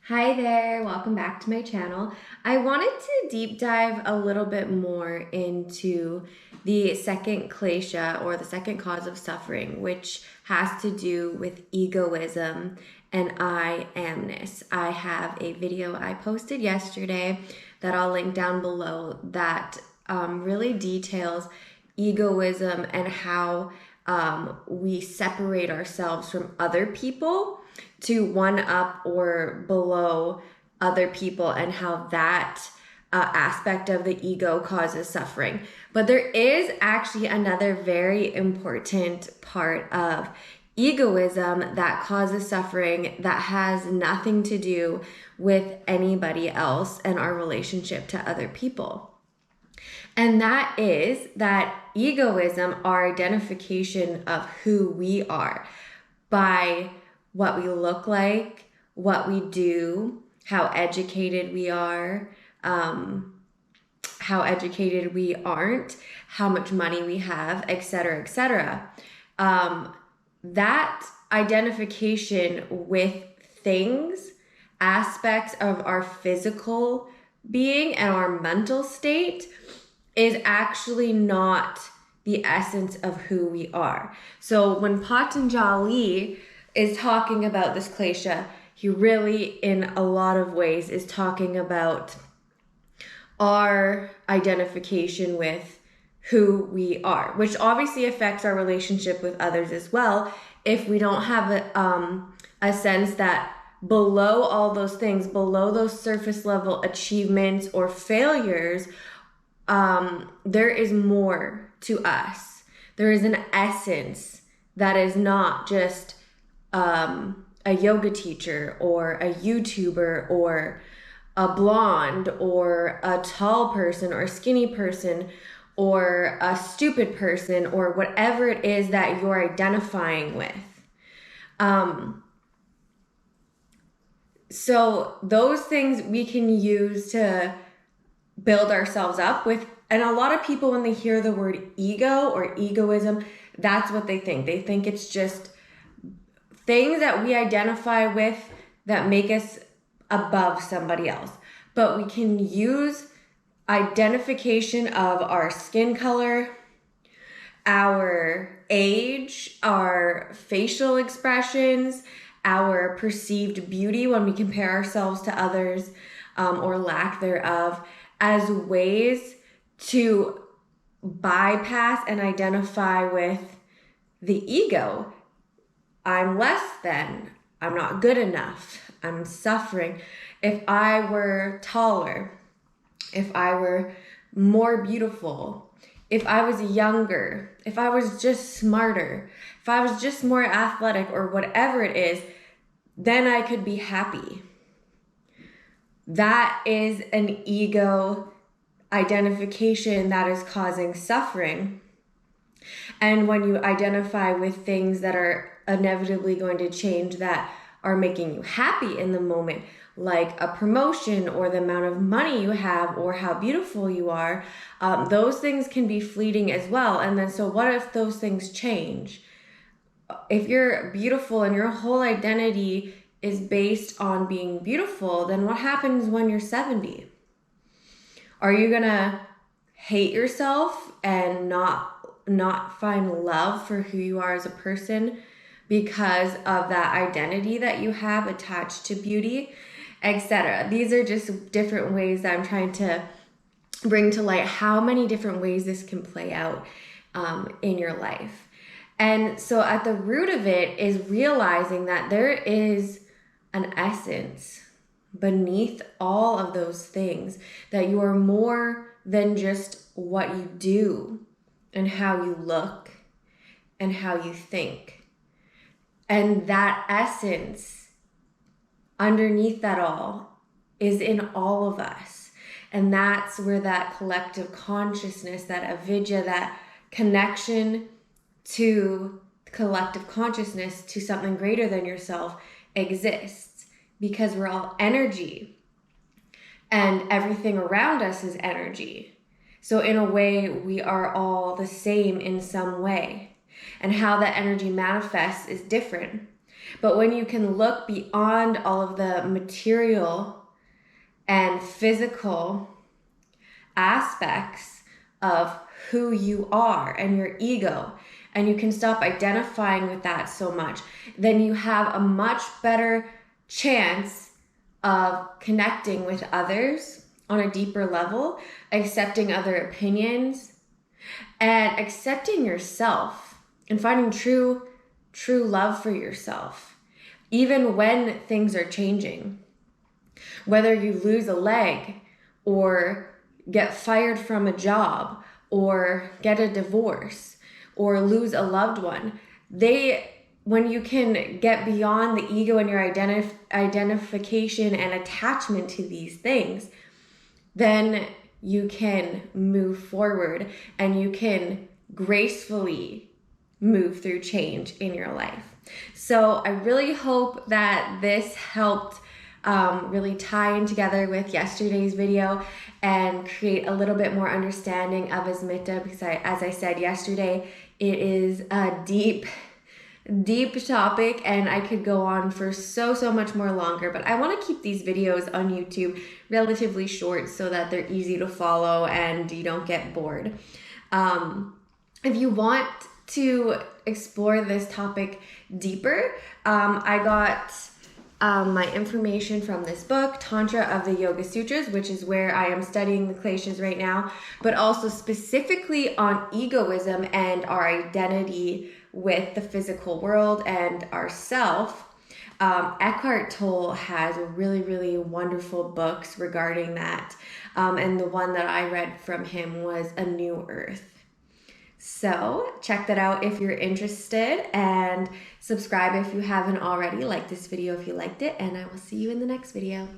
Hi there, welcome back to my channel. I wanted to deep dive a little bit more into the second klesha, or the second cause of suffering, which has to do with egoism and I amness. I have a video I posted yesterday that I'll link down below that really details egoism and how we separate ourselves from other people to one up or below other people, and how that aspect of the ego causes suffering. But there is actually another very important part of egoism that causes suffering that has nothing to do with anybody else and our relationship to other people. And that is that egoism, our identification of who we are by what we look like, what we do, how educated we are, how educated we aren't, how much money we have, etc., etc. That identification with things, aspects of our physical being and our mental state is actually not the essence of who we are. So when Patanjali is talking about this klesha, he really, in a lot of ways, is talking about our identification with who we are, which obviously affects our relationship with others as well. If we don't have a sense that below all those things, below those surface level achievements or failures, there is more to us. There is an essence that is not just a yoga teacher or a YouTuber or a blonde or a tall person or a skinny person or a stupid person or whatever it is that you're identifying with. So those things we can use to build ourselves up with. And a lot of people, when they hear the word ego or egoism, that's what they think. They think it's just things that we identify with that make us above somebody else. But we can use identification of our skin color, our age, our facial expressions, our perceived beauty when we compare ourselves to others, or lack thereof, as ways to bypass and identify with the ego. I'm less than, I'm not good enough, I'm suffering. If I were taller, if I were more beautiful, if I was younger, if I was just smarter, if I was just more athletic or whatever it is, then I could be happy. That is an ego identification that is causing suffering. And when you identify with things that are inevitably going to change, that are making you happy in the moment, like a promotion or the amount of money you have or how beautiful you are, those things can be fleeting as well. And then so what if those things change? If you're beautiful and your whole identity is based on being beautiful, then what happens when you're 70? Are you gonna hate yourself and not find love for who you are as a person because of that identity that you have attached to beauty, etc.? These are just different ways that I'm trying to bring to light how many different ways this can play out in your life. And so at the root of it is realizing that there is an essence beneath all of those things, that you are more than just what you do and how you look and how you think. And that essence underneath that all is in all of us. And that's where that collective consciousness, that avidya, that connection to collective consciousness, to something greater than yourself, exists, because we're all energy and everything around us is energy. So in a way, we are all the same in some way. And how that energy manifests is different. But when you can look beyond all of the material and physical aspects of who you are and your ego, and you can stop identifying with that so much, then you have a much better chance of connecting with others on a deeper level, accepting other opinions, and accepting yourself and finding true love for yourself, even when things are changing. Whether you lose a leg or get fired from a job or get a divorce or lose a loved one, when you can get beyond the ego and your identification and attachment to these things, then you can move forward and you can gracefully move through change in your life. So I really hope that this helped really tie in together with yesterday's video and create a little bit more understanding of Asmita, because as I said yesterday, it is a deep topic and I could go on for so much more longer, but I want to keep these videos on YouTube relatively short so that they're easy to follow and you don't get bored. If you want to explore this topic deeper, I got my information from this book, Tantra of the Yoga Sutras, which is where I am studying the kleshas right now, but also specifically on egoism and our identity with the physical world and ourself. Eckart Tolle has really wonderful books regarding that, and the one that I read from him was A New Earth. So check that out if you're interested, and subscribe if you haven't already. Like this video if you liked it, and I will see you in the next video.